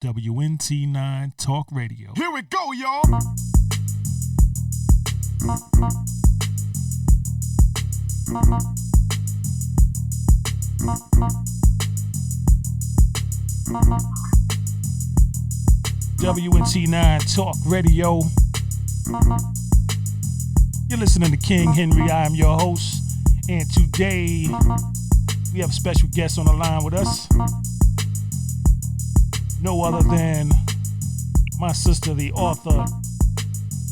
WNT9 Talk Radio. Here we go, y'all. WNT9 Talk Radio. You're listening to King Henry. I am your host. And today we have a special guest on the line with us. No other than my sister, the author,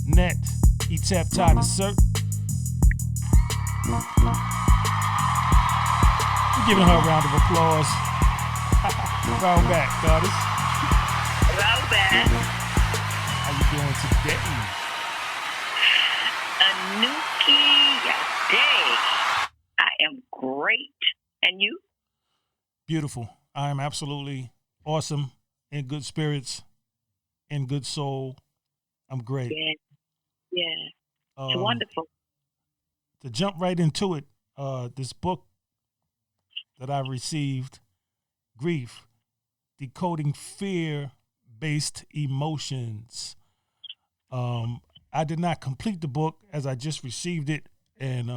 Net-Hetep NESERT. We're giving her a round of applause. Round back, goddess. Round back. How you doing today? Anuki day. I am great. And you? Beautiful. I am absolutely awesome, in good spirits, in good soul. I'm great. Yeah. It's wonderful. To jump right into it, this book that I received, Grief, Decoding Fear-Based Emotions. I did not complete the book as I just received it, and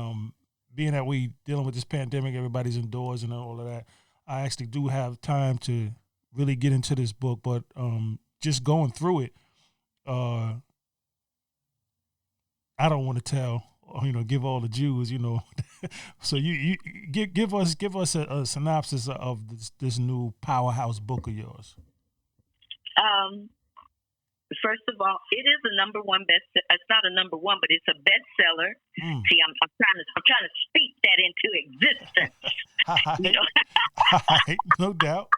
being that we dealing with this pandemic, everybody's indoors and all of that, I actually do have time to really get into this book, but just going through it, I don't want to tell, give all the Jews, So you give us a synopsis of this new powerhouse book of yours. First of all, it is a number one bestseller. It's not a number one, but it's a bestseller. See, I'm trying to speak that into existence. No doubt.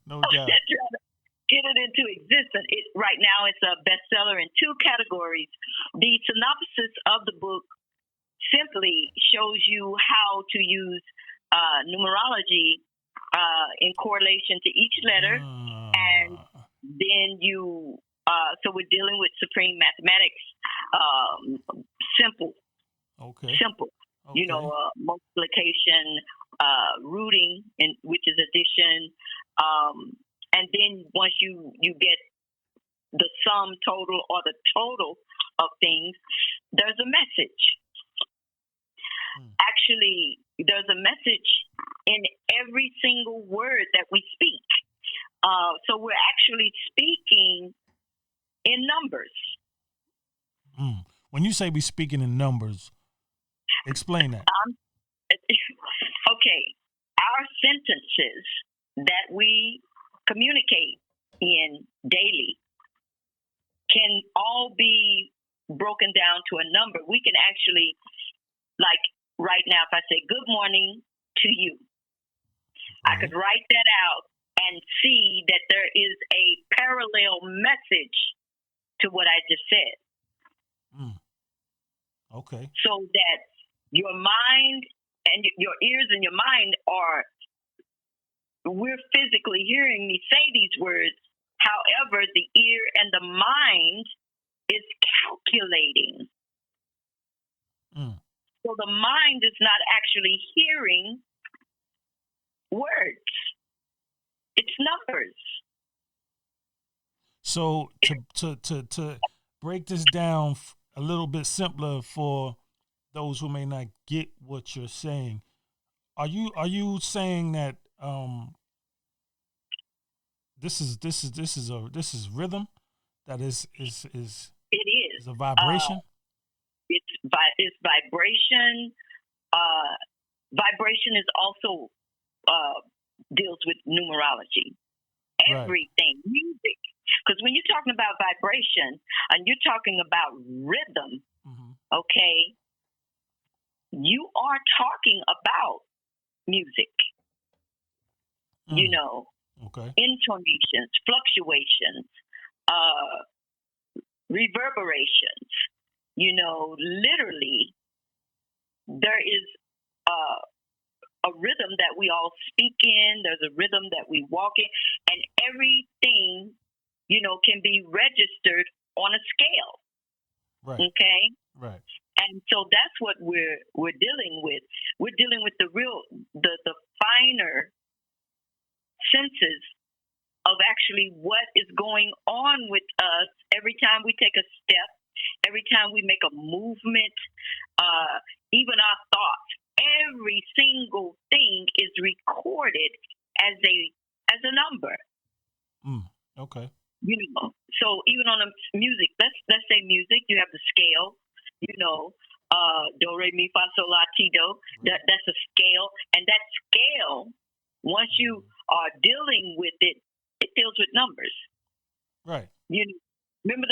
Get it into existence. Right now, it's a bestseller in two categories. The synopsis of the book simply shows you how to use numerology in correlation to each letter, and then you. So we're dealing with supreme mathematics, simple. Okay. Simple. Okay. Multiplication, rooting, which is addition, and then once you get the sum total or the total of things, there's a message. Actually, there's a message in every single word that we speak. So we're actually speaking in numbers. When you say we speaking in numbers, explain that. Okay. Our sentences that we communicate in daily can all be broken down to a number. We can actually, like right now, if I say good morning to you, I could write that out and see that there is a parallel message to what I just said. Okay. So that your mind and your ears and your mind we're physically hearing me say these words. However, the ear and the mind is calculating. So the mind is not actually hearing words. It's numbers. So to break this down a little bit simpler for those who may not get what you're saying, are you saying that this is rhythm, that is it is a vibration? It's vibration. Vibration is also deals with numerology. Everything, music. Because when you're talking about vibration and you're talking about rhythm, okay, you are talking about music. Okay. Intonations, fluctuations, reverberations. Literally, there is a rhythm that we all speak in. There's a rhythm that we walk in, and everything, can be registered on a scale. Right. Okay. Right. And so that's what we're dealing with. We're dealing with the finer senses of actually what is going on with us every time we take a step, every time we make a movement, even our thoughts. Every single thing is recorded as a number. Okay. You know, so even on the music, let's say music, you have the scale, you know, do, re, mi, fa, sol, la, ti, do. That's a scale, and that scale, once you are dealing with it, it deals with numbers. Right. You know, remember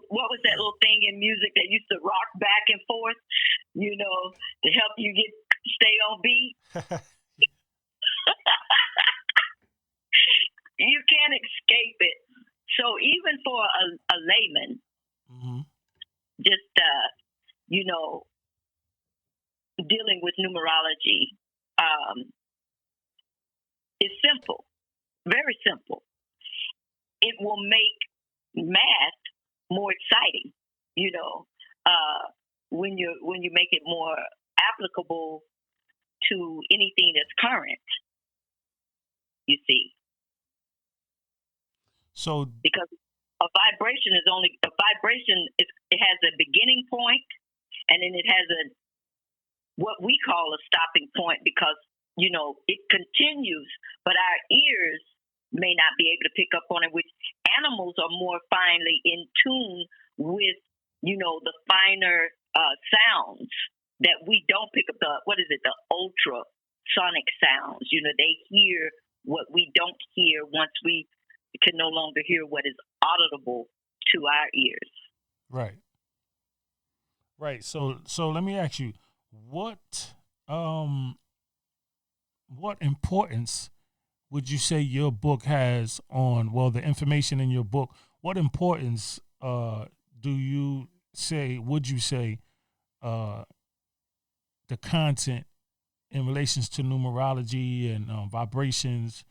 what was that little thing in music that used to rock back and forth, you know, to help you stay on beat? You can't escape it. So even for a layman, just, you know, dealing with numerology is simple, very simple. It will make math more exciting, you know, when you make it more applicable to anything that's current, you see. So because a vibration it has a beginning point, and then it has what we call a stopping point, because, you know, it continues, but our ears may not be able to pick up on it, which animals are more finely in tune with, you know, the finer sounds that we don't pick up, the ultrasonic sounds. You know, they hear what we don't hear once we can no longer hear what is audible to our ears. Right. Right. So let me ask you, what importance would you say your book has on, well, the information in your book, what importance would you say the content in relations to numerology and vibrations,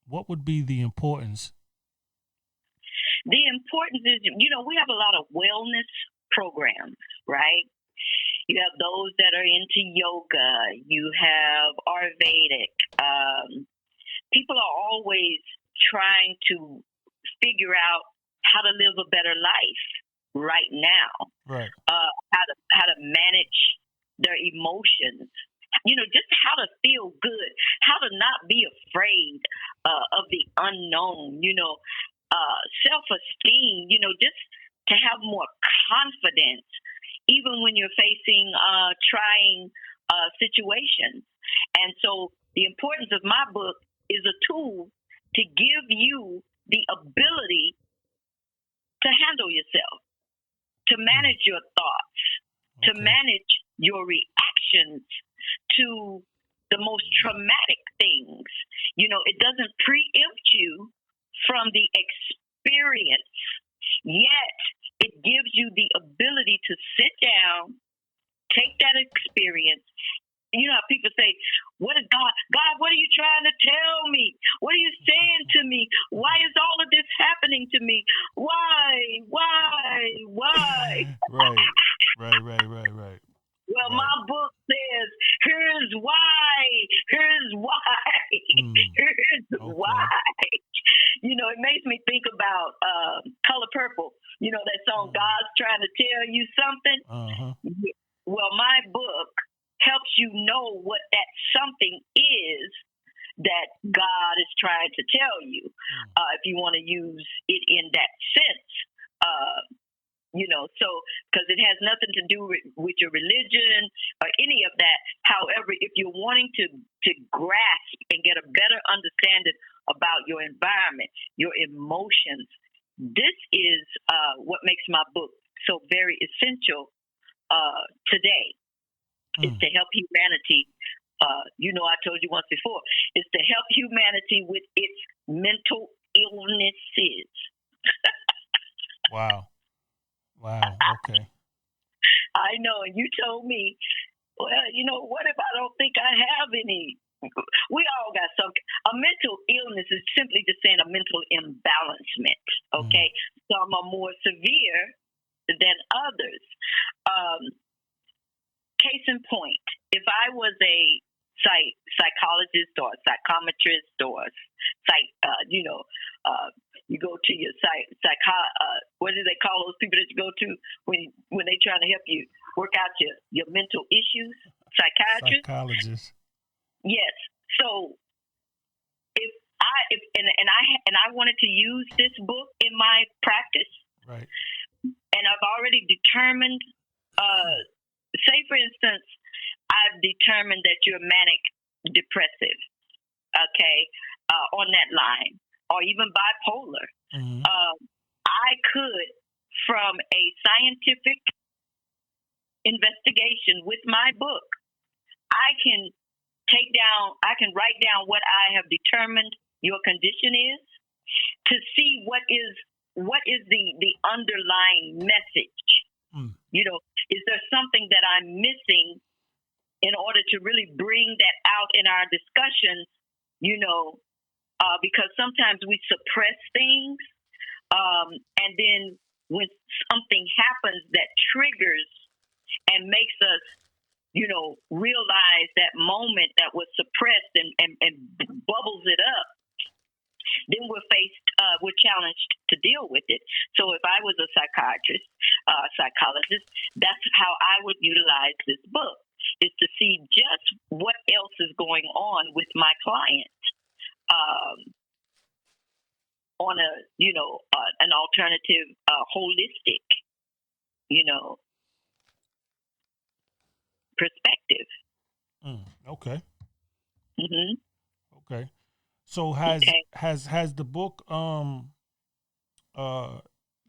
what would be the importance? The importance is, you know, we have a lot of wellness programs, right? You have those that are into yoga. You have Ayurvedic. People are always trying to figure out how to live a better life right now. Right. How to manage their emotions. You know, just how to feel good. How to not be afraid of the unknown. You know, self-esteem. You know, just to have more confidence, even when you're facing trying situations. And so the importance of my book is a tool to give you the ability to handle yourself, to manage your thoughts, to manage your reactions to the most traumatic things. You know, it doesn't preempt you from the experience, yet it gives you the ability to sit down, take that experience. You know how people say, what is God? God, what are you trying to tell me? What are you saying to me? Why is all of this happening to me? Why? Right. Well, my book says, here's why. Here's why. You know, it makes me think about Color Purple. You know, that song, God's Trying to Tell You Something. Well, my book helps you know what that something is that God is trying to tell you, if you want to use it in that sense. You know, so because it has nothing to do with your religion or any of that. However, if you're wanting to grasp and get a better understanding about your environment, your emotions, this is what makes my book so very essential today. It's to help humanity. You know, I told you once before, it's to help humanity with its mental illnesses. Wow. Okay. I know. And you told me, well, you know, what if I don't think I have any? We all got something. A mental illness is simply just saying a mental imbalancement, okay? Some are more severe than others. Case in point, if I was a psychologist or a psychometrist or you go to your what do they call those people that you go to when they trying to help you work out your mental issues? Psychiatrist. Psychologist. Yes. So if I wanted to use this book in my practice, right, and I've already determined, say for instance, I've determined that you're manic depressive, okay, on that line, or even bipolar. Mm-hmm. I could, from a scientific investigation with my book, I can write down what I have determined your condition is, to see what is the underlying message. Is there something that I'm missing in order to really bring that out in our discussions? Because sometimes we suppress things, and then when something happens that triggers and makes us realize that moment that was suppressed and bubbles it up, then we're challenged to deal with it. So if I was a psychologist, that's how I would utilize this book, is to see just what else is going on with my client, on an alternative, holistic, perspective. Okay. Mm-hmm. Okay. So has the book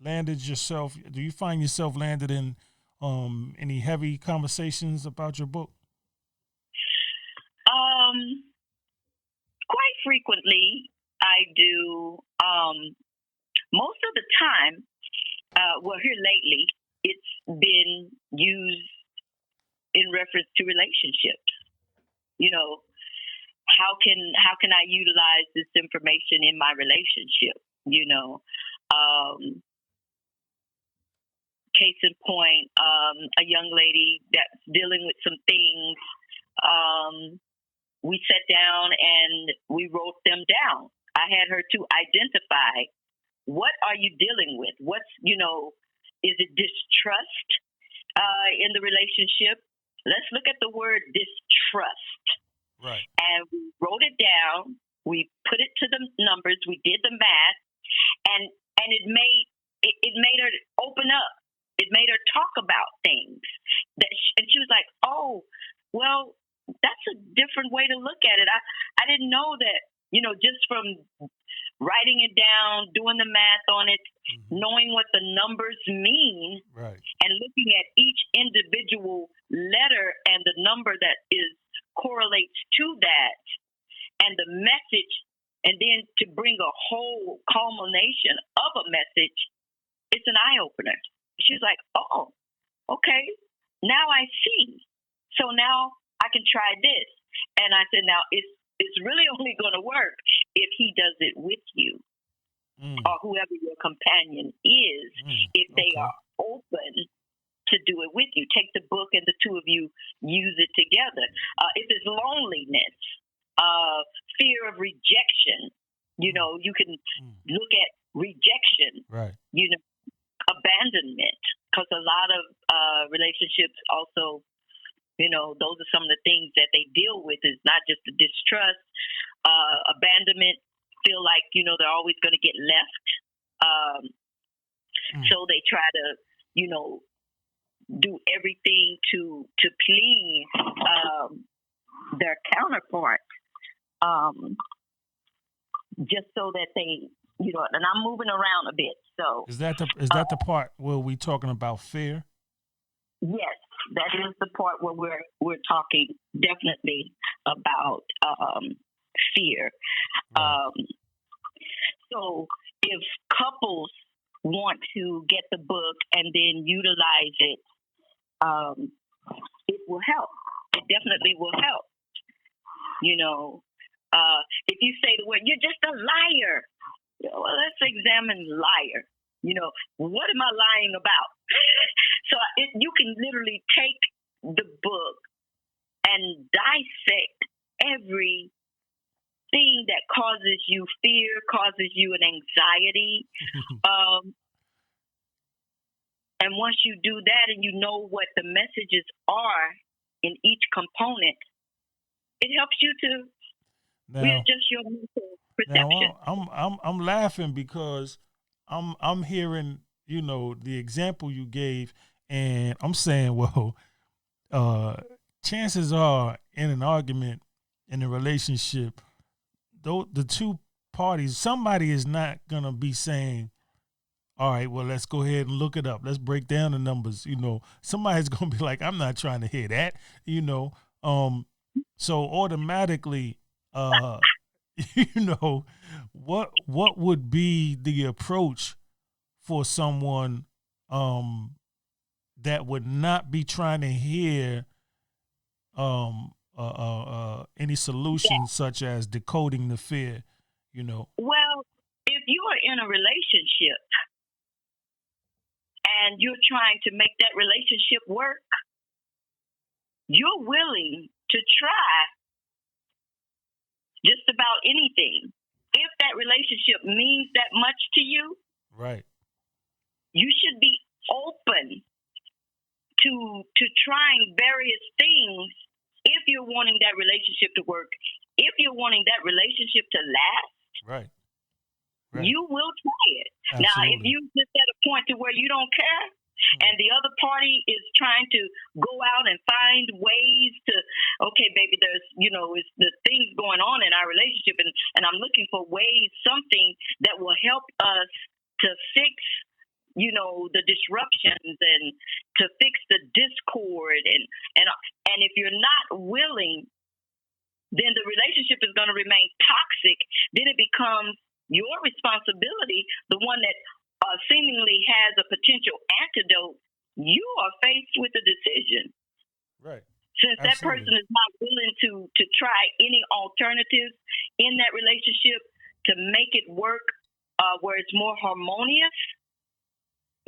landed yourself? Do you find yourself landed in any heavy conversations about your book? Quite frequently, I do. Most of the time, here lately, it's been used in reference to relationships. How can I utilize this information in my relationship? Case in point, a young lady that's dealing with some things. We sat down and we wrote them down. I had her to identify, what are you dealing with? Is it distrust in the relationship? Let's look at the word distrust. Right. And we wrote it down. We put it to the numbers. We did the math, and it made her open up. It made her talk about things and she was like, "Oh, well, that's a different way to look at it. I didn't know that. Just from writing it down, doing the math on it, knowing what the numbers mean, right, and looking at each individual letter and the number that correlates to that, and the message, and then to bring a whole culmination of a message, it's an eye-opener." She's like, "Oh, okay, now I see. So now I can try this." And I said, "Now it's really only going to work if he does it with you, or whoever your companion is, if they are open to do it with you. Take the book and the two of you use it together. If it's loneliness, fear of rejection, you can look at rejection, right, abandonment, because a lot of relationships also, those are some of the things that they deal with, is not just the distrust, abandonment, feel like, they're always going to get left. So they try to, do everything to please their counterpart, just so that they, and I'm moving around a bit. So is that the part where we talking about fear? Yes, that is the part where we're talking definitely about fear. Right. So if couples want to get the book and then utilize it, it will help. It definitely will help. If you say the word, "You're just a liar," well, let's examine liar. What am I lying about? So you can literally take the book and dissect every thing that causes you fear, causes you an anxiety. And once you do that and you know what the messages are in each component, it helps you to readjust your mental perception. Now I'm laughing because I'm hearing, you know, the example you gave, and I'm saying, well, chances are in an argument, in a relationship, though the two parties, somebody is not gonna be saying, all right, well, let's go ahead and look it up. Let's break down the numbers. You know, somebody's gonna be like, I'm not trying to hear that. You know, so automatically, you know, what would be the approach for someone that would not be trying to hear any solutions such as decoding the fear? You know. Well, if you are in a relationship and you're trying to make that relationship work, you're willing to try just about anything. If that relationship means that much to you, right, you should be open to trying various things if you're wanting that relationship to work. If you're wanting that relationship to last, right. You will try it. Absolutely. Now, if you just at a point to where you don't care, and the other party is trying to go out and find ways to, okay, baby, there's, you know, it's the things going on in our relationship, and I'm looking for ways, something that will help us to fix, you know, the disruptions and to fix the discord, and if you're not willing, then the relationship is going to remain toxic. Then it becomes your responsibility, the one that seemingly has a potential antidote. You are faced with a decision. Right. Since that person is not willing to try any alternatives in that relationship to make it work where it's more harmonious,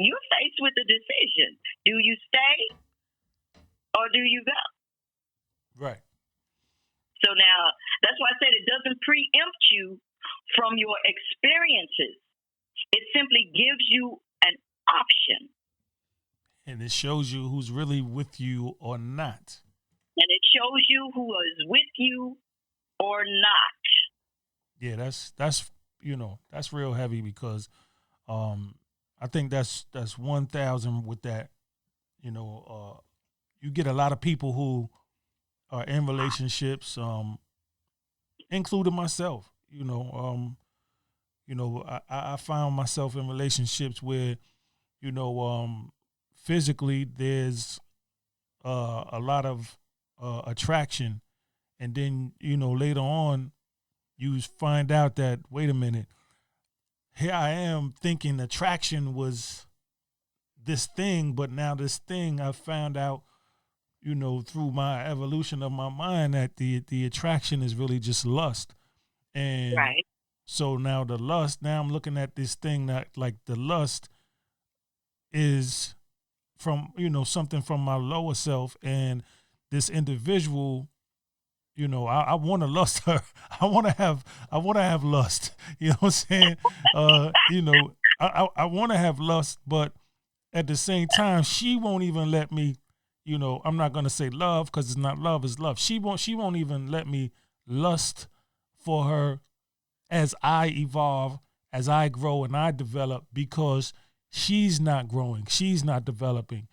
you're faced with a decision. Do you stay or do you go? Right. So now, that's why I said it doesn't preempt you from your experiences. It simply gives you an option. And it shows you who's really with you or not. And it shows you who is with you or not. Yeah, that's you know, that's real heavy because I think that's 1,000 with that. You know, you get a lot of people who are in relationships, including myself. You know, I found myself in relationships where, you know, physically there's a lot of attraction, and then, you know, later on you find out that, wait a minute, here I am thinking attraction was this thing, but now this thing I found out, you know, through my evolution of my mind, that the attraction is really just lust. And right. So now the lust, now I'm looking at this thing that, like, the lust is from, you know, something from my lower self, and this individual, you know, I want to lust her. I want to have lust. You know what I'm saying? You know, I want to have lust, but at the same time, she won't even let me, you know, I'm not going to say love because it's not love, it's love. She won't even let me lust for her as I evolve, as I grow and I develop, because she's not growing, she's not developing.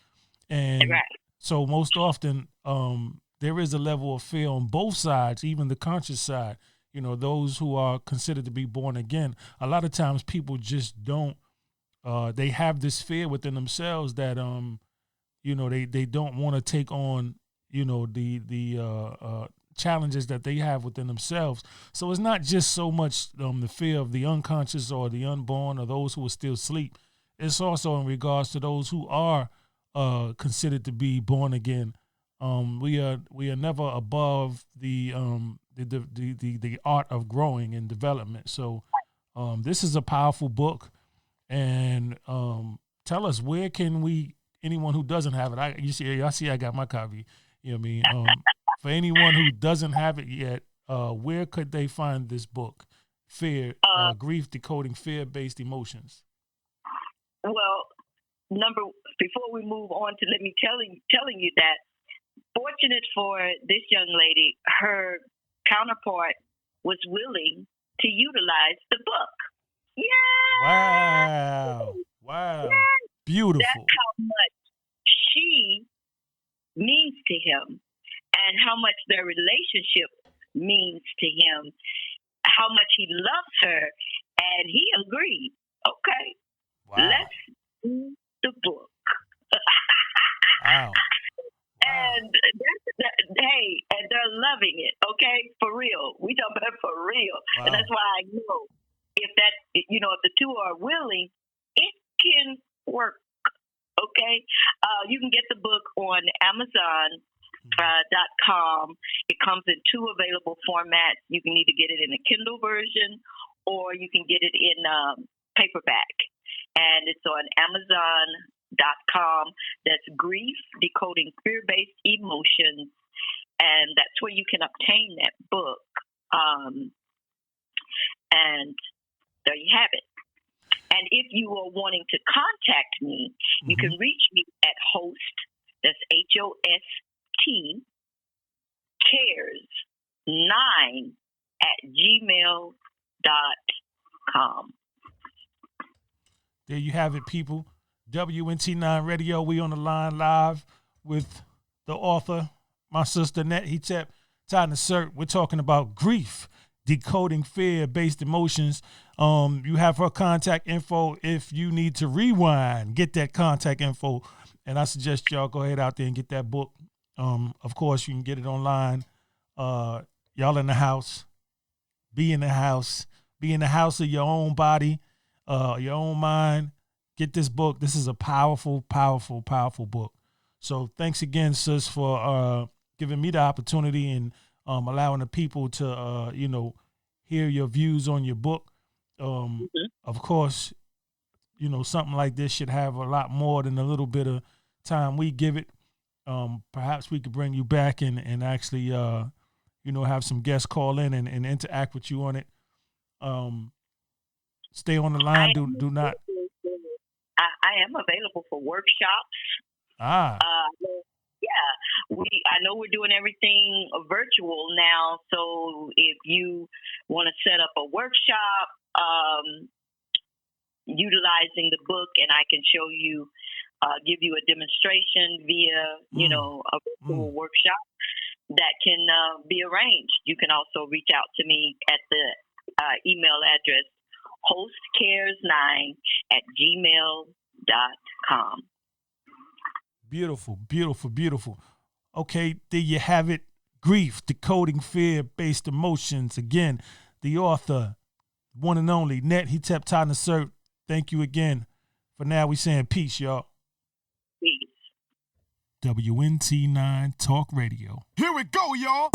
And right. So most often, there is a level of fear on both sides, even the conscious side. You know, those who are considered to be born again, a lot of times people just don't, they have this fear within themselves that, you know, they don't want to take on, you know, the challenges that they have within themselves. So it's not just so much the fear of the unconscious or the unborn or those who are still asleep. It's also in regards to those who are considered to be born again. We are never above the art of growing and development. So this is a powerful book. And tell us, where can we, anyone who doesn't have it, I see I got my copy. You know what I mean? For anyone who doesn't have it yet, where could they find this book? Grief, Decoding Fear-Based Emotions. Well, before we move on to let me telling you that, fortunate for this young lady, her counterpart was willing to utilize the book. Yeah. Wow. Yeah. Beautiful. That's how much she means to him and how much their relationship means to him, how much he loves her, and he agreed. Okay, let's do the book. Wow. And and they're loving it. Okay, for real. We talk about for real, and that's why I know if the two are willing, it can work. Okay, you can get the book on Amazon.com. It comes in two available formats. You can either get it in a Kindle version or you can get it in paperback. And it's on Amazon.com. That's Grief, Decoding Fear-Based Emotions. And that's where you can obtain that book. And there you have it. And if you are wanting to contact me, you can reach me at host, that's HOST, cares9 at gmail.com. There you have it, people. WNT9 Radio. We on the line live with the author, my sister Net-Hetep, NESERT. We're talking about grief, decoding fear-based emotions. You have her contact info if you need to rewind. Get that contact info, and I suggest y'all go ahead out there and get that book. Of course, you can get it online. Y'all in the house. Be in the house. Be in the house of your own body, your own mind. Get this book. This is a powerful, powerful, powerful book. So thanks again, sis, for giving me the opportunity and allowing the people to, hear your views on your book. Of course, something like this should have a lot more than a little bit of time we give it. Perhaps we could bring you back and actually, have some guests call in and interact with you on it. Stay on the line. Do not. I am available for workshops. Yeah, I know we're doing everything virtual now. So if you want to set up a workshop, utilizing the book, and I can show you, give you a demonstration via, a virtual workshop that can be arranged. You can also reach out to me at the email address hostcares9 at gmail.com. Beautiful, beautiful, beautiful. Okay, there you have it. Grief, Decoding Fear-Based Emotions. Again, the author, one and only, Net-Hetep NESERT. Thank you again. For now, we saying peace, y'all. Peace. WNT9 Talk Radio. Here we go, y'all.